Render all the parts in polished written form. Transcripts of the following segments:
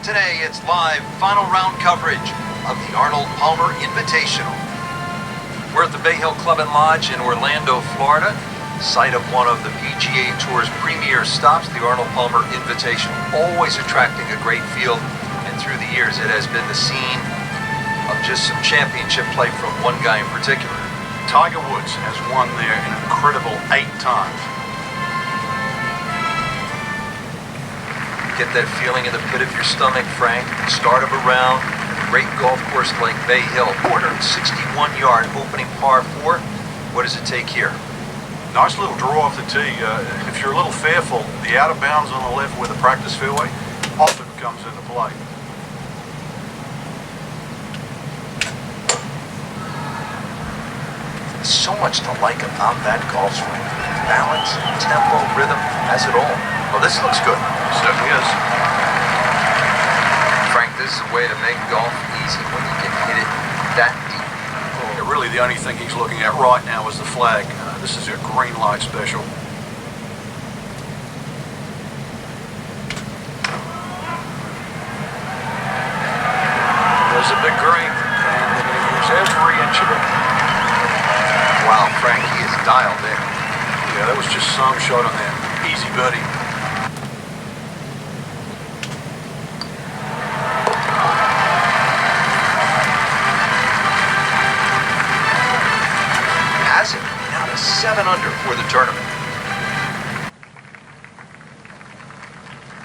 Today, it's live final round coverage of the Arnold Palmer Invitational. We're at the Bay Hill Club and Lodge in Orlando, Florida, site of one of the PGA Tour's premier stops, the Arnold Palmer Invitational, always attracting a great field, and through the years it has been the scene of just some championship play from one guy in particular. Tiger Woods has won there an incredible 8 times. Get that feeling in the pit of your stomach, Frank. Start of a round, a great golf course like Bay Hill. 461-yard opening par 4. What does it take here? Nice little draw off the tee. If you're a little fearful, the out of bounds on the left with the practice fairway often comes into play. There's so much to like about that golf swing. Balance, tempo, rhythm, has it all. Well, this looks good. Certainly is. Frank, this is a way to make golf easy when you can hit it that deep. Yeah, really, the only thing he's looking at right now is the flag. This is a green light special. There's a big green, and they're going to use every inch of it. Wow, Frank, he is dialed in. Yeah, that was just some shot on that. Easy birdie. Has it now to 7 under for the tournament.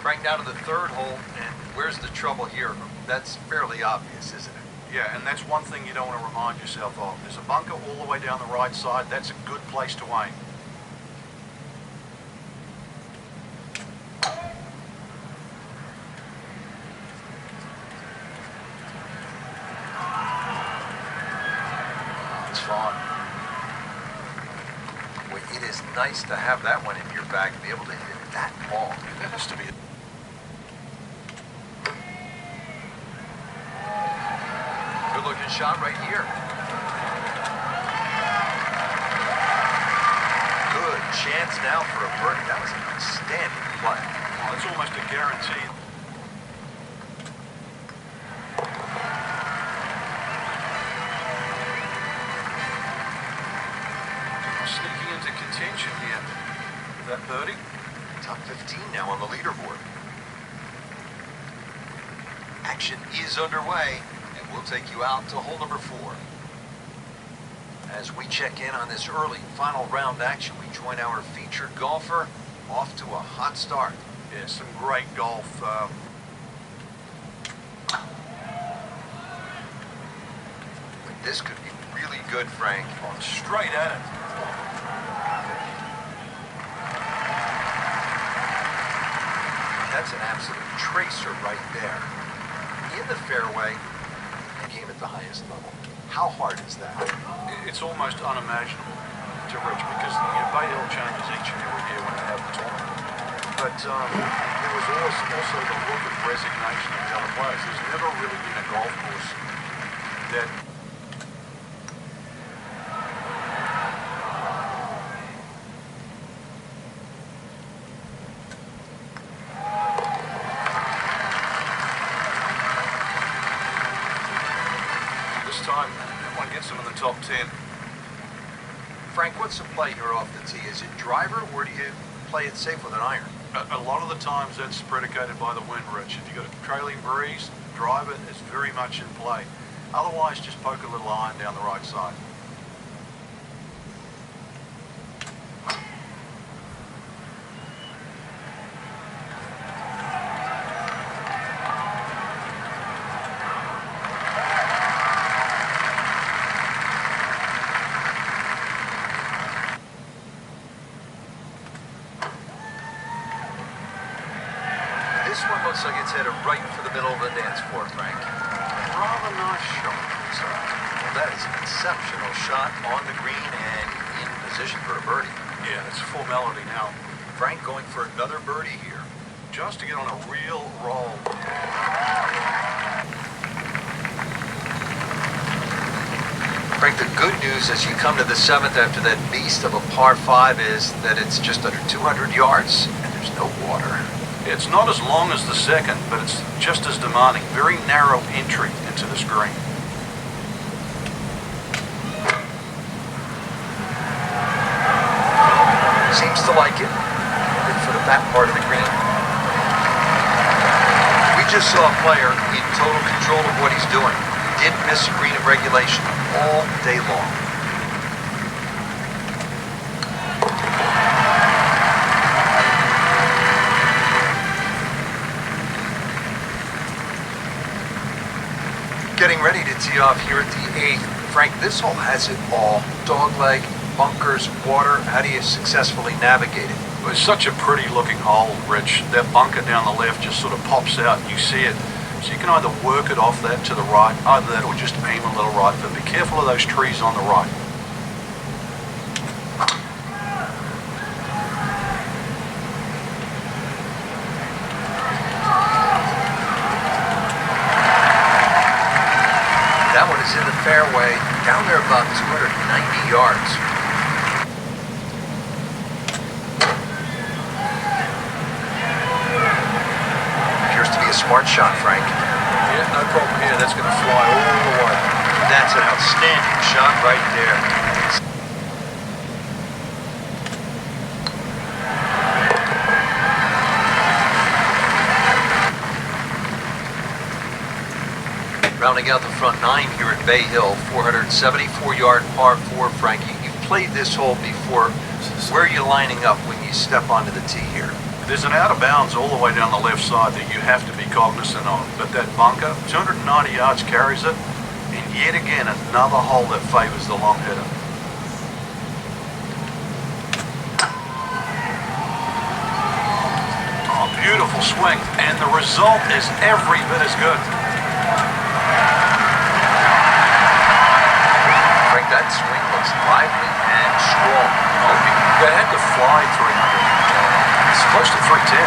Frank, down to the third hole, and where's the trouble here? That's fairly obvious, isn't it? Yeah, and that's one thing you don't want to remind yourself of. There's a bunker all the way down the right side. That's a good place to aim. It's fine. Well, it is nice to have that one in your bag to be able to hit it that long. That has to be. Good looking shot right here. Good chance now for a birdie. That was an outstanding play. Oh, it's almost a guarantee. Sneaking into contention here. That birdie. Top 15 now on the leaderboard. Action is underway, and we'll take you out to hole number 4. As we check in on this early final round action, we join our featured golfer off to a hot start. Yeah, some great golf. This could be really good, Frank. On straight at it. That's an absolute tracer right there. In the fairway, and came at the highest level. How hard is that? It's almost unimaginable to reach because Bay Hill changes each and every year when they have the tournament. But there was also the look of resignation of the other players. There's never really been a golf course that time, that one gets them in the top 10. Frank, what's the play here off the tee? Is it driver, or do you play it safe with an iron? A lot of the times that's predicated by the wind, Rich. If you've got a trailing breeze, driver is very much in play. Otherwise, just poke a little iron down the right side. This one looks like it's headed right for the middle of the dance floor, Frank. Rather nice shot. Well, that is an exceptional shot on the green and in position for a birdie. Yeah, it's formality now. Frank going for another birdie here. Just to get on a real roll. Frank, the good news as you come to the 7th after that beast of a par 5 is that it's just under 200 yards and there's no water. It's not as long as the second, but it's just as demanding. Very narrow entry into this green. Seems to like it. Good for the back part of the green. We just saw a player in total control of what he's doing. Didn't miss a green of regulation all day long. Getting ready to tee off here at the 8th. Frank, this hole has it all. Dogleg, bunkers, water. How do you successfully navigate it? Well, it's such a pretty looking hole, Rich. That bunker down the left just sort of pops out and you see it. So you can either work it off that to the right, either that or just aim a little right, but be careful of those trees on the right. That one is in the fairway, down there about 290 yards. Appears to be a smart shot, Frank. Yeah, no problem here. That's going to fly all the way. That's an outstanding shot right there. Rounding out the front 9 here at Bay Hill, 474-yard par 4, Frankie. You've played this hole before. Where are you lining up when you step onto the tee here? There's an out of bounds all the way down the left side that you have to be cognizant of. But that bunker, 290 yards carries it, and yet again another hole that favors the long hitter. Oh, beautiful swing, and the result is every bit as good. Frank, that swing looks lively and strong. Oh, they had to fly 300. It's close to 310.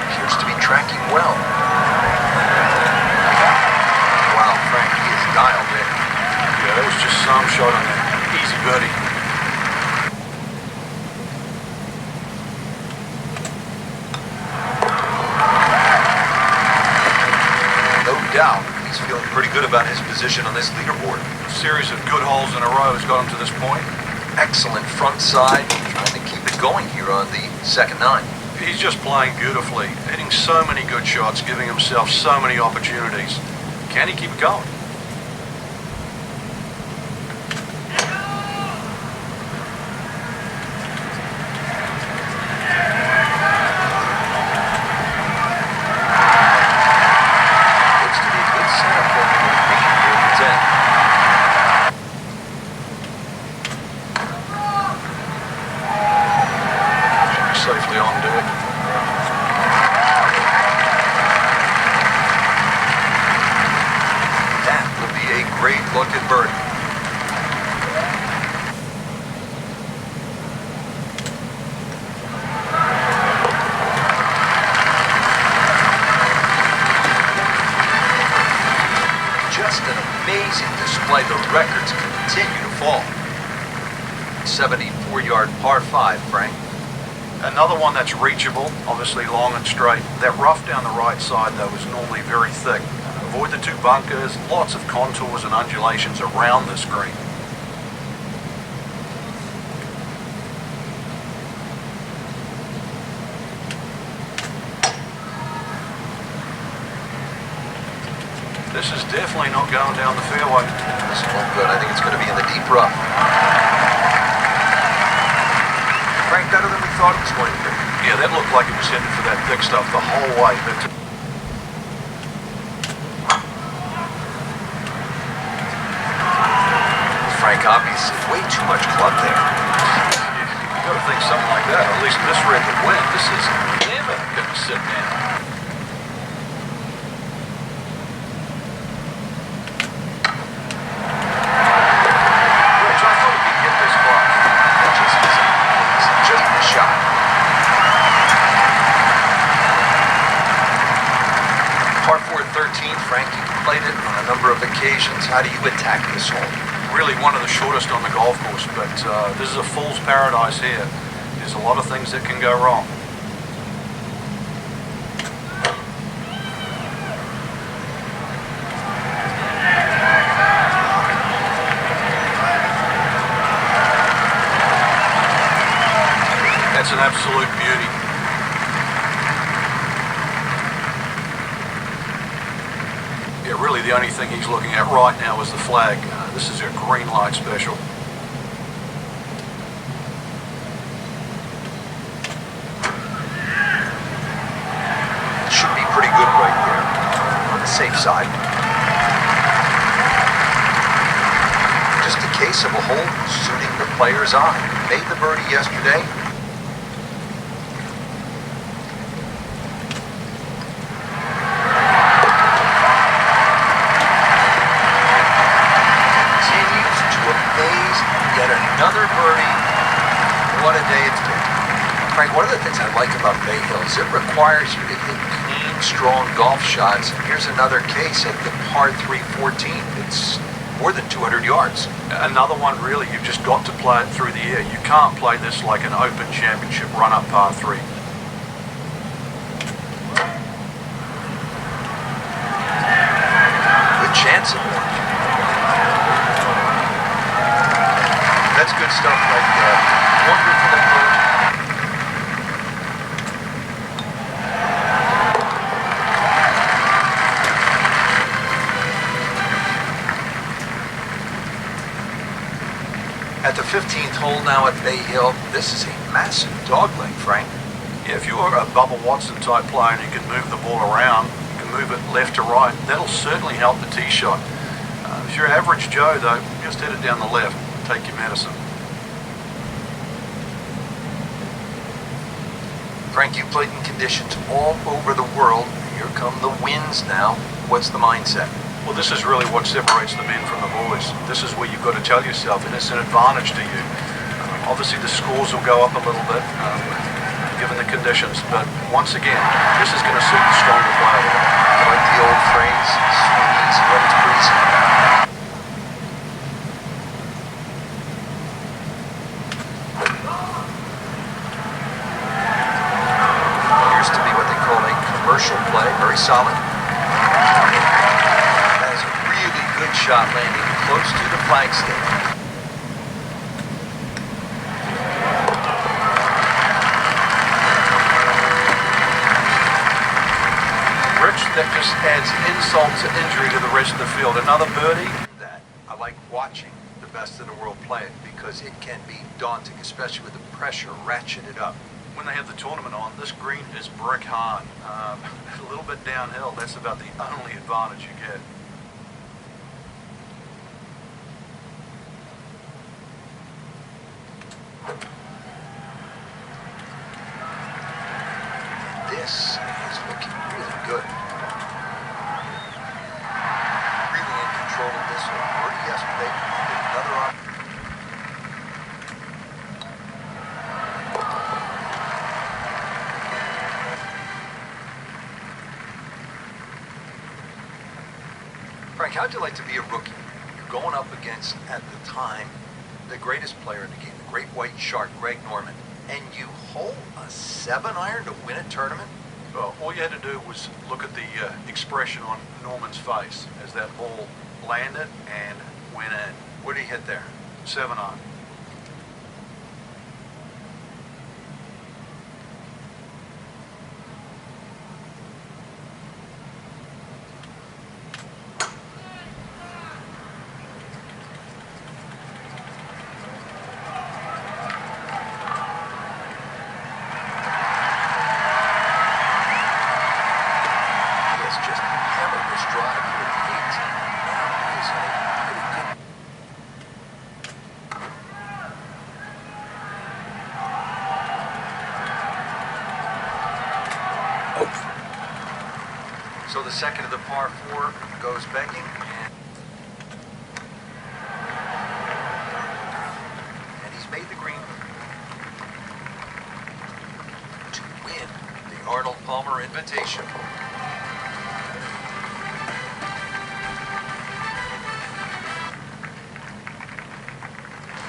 Appears to be tracking well. Wow, Frank, he is dialed in. Yeah, that was just some shot on that. Easy birdie. No doubt, he's feeling pretty good about his position on this leaderboard. A series of good holes in a row has got him to this point. Excellent front side, trying to keep it going here on the second 9. He's just playing beautifully, hitting so many good shots, giving himself so many opportunities. Can he keep it going? Looks to be a good setup for him with green here at the 10. Safely on deck. That will be a great looking birdie. Just an amazing display. The records continue to fall. 74-yard par 5, Frank. Another one that's reachable, obviously long and straight. That rough down the right side, though, is normally very thick. Avoid the 2 bunkers, lots of contours and undulations around this green. This is definitely not going down the fairway. This won't good. I think it's going to be in the deep rough. Frank, better than we thought it was going to be. Yeah, that looked like it was headed for that thick stuff the whole way. But Frank, obviously, way too much club there. you got to think something like that, or at least misread the wind. This is never going to sit down. Rich, I thought he could get this far. That just isn't. It's just a shot. Par 4 13, Frank, you played it on a number of occasions. How do you attack this hole? really one of the shortest on the golf course, but this is a fool's paradise here. There's a lot of things that can go wrong. That's an absolute beauty. Yeah, really the only thing he's looking at right now is the flag. This is a green light special. Should be pretty good right there, on the safe side. Just a case of a hole suiting the player's eye. Made the birdie yesterday. Continues to amaze. Yet another birdie. What a day it's been. Frank, one of the things I like about Bay Hill is it requires you to hit clean, strong golf shots. Here's another case at the par 3 14. It's more than 200 yards. Another one, really, you've just got to play it through the air. You can't play this like an Open Championship run-up par 3. Good chance of one. That's good stuff right there. Wonderful approach. At the 15th hole now at Bay Hill, this is a massive dogleg, Frank. Yeah, if you are a Bubba Watson type player and you can move the ball around, you can move it left to right, that'll certainly help the tee shot. If you're average Joe, though, just hit it down the left. Take your medicine. Frank, you've played in conditions all over the world. Here come the winds now. What's the mindset? Well, this is really what separates the men from the boys. This is where you've got to tell yourself, and it's an advantage to you. Obviously, the scores will go up a little bit, given the conditions, but once again, this is going to suit the stronger player. I like the old phrase, swing easy when it's breezy. Appears to be what they call a commercial play, very solid. Good shot landing close to the flagstick. Rich, that just adds insult to injury to the rest of the field. Another birdie. That I like watching the best in the world play it because it can be daunting, especially with the pressure ratcheted up. When they have the tournament on, this green is brick hard. A little bit downhill. That's about the only advantage you get. This is looking really good. Really in control of this one. Birdie yesterday. Another on. Frank, how'd you like to be a rookie? You're going up against, at the time, the greatest player in the game, the great white shark, Greg Norman. And you hold a 7-iron to win a tournament? Well, all you had to do was look at the expression on Norman's face as that ball landed and went in. What did he hit there? 7-iron. So the second of the par 4 goes begging. And he's made the green to win the Arnold Palmer Invitational.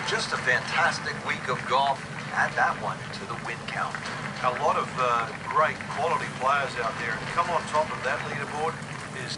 Just a fantastic week of golf. Add that one to the win count. A lot of great quality players out there, and to come on top of that leaderboard is